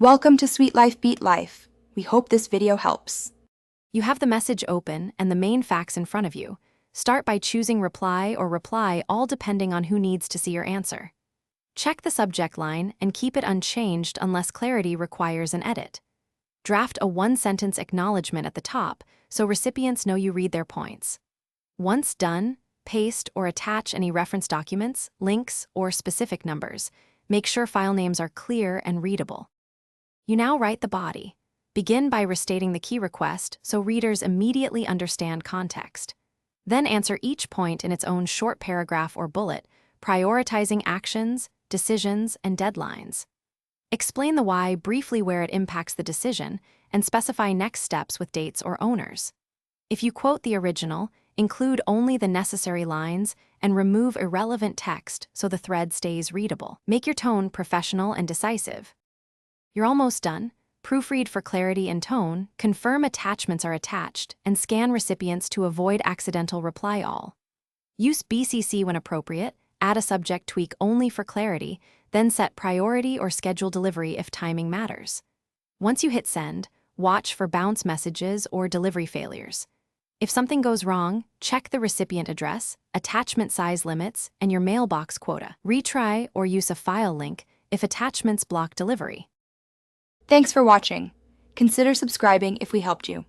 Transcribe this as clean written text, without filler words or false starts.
Welcome to Sweet Life Beat Life. We hope this video helps. You have the message open and the main facts in front of you. Start by choosing reply or reply all depending on who needs to see your answer. Check the subject line and keep it unchanged unless clarity requires an edit. Draft a one-sentence acknowledgement at the top so recipients know you read their points. Once done, paste or attach any reference documents, links, or specific numbers. Make sure file names are clear and readable. You now write the body. Begin by restating the key request so readers immediately understand context. Then answer each point in its own short paragraph or bullet, prioritizing actions, decisions, and deadlines. Explain the why briefly where it impacts the decision, and specify next steps with dates or owners. If you quote the original, include only the necessary lines and remove irrelevant text so the thread stays readable. Make your tone professional and decisive. You're almost done. Proofread for clarity and tone, confirm attachments are attached, and scan recipients to avoid accidental reply all. Use BCC when appropriate, add a subject tweak only for clarity, then set priority or schedule delivery if timing matters. Once you hit send, watch for bounce messages or delivery failures. If something goes wrong, check the recipient address, attachment size limits, and your mailbox quota. Retry or use a file link if attachments block delivery. Thanks for watching. Consider subscribing if we helped you.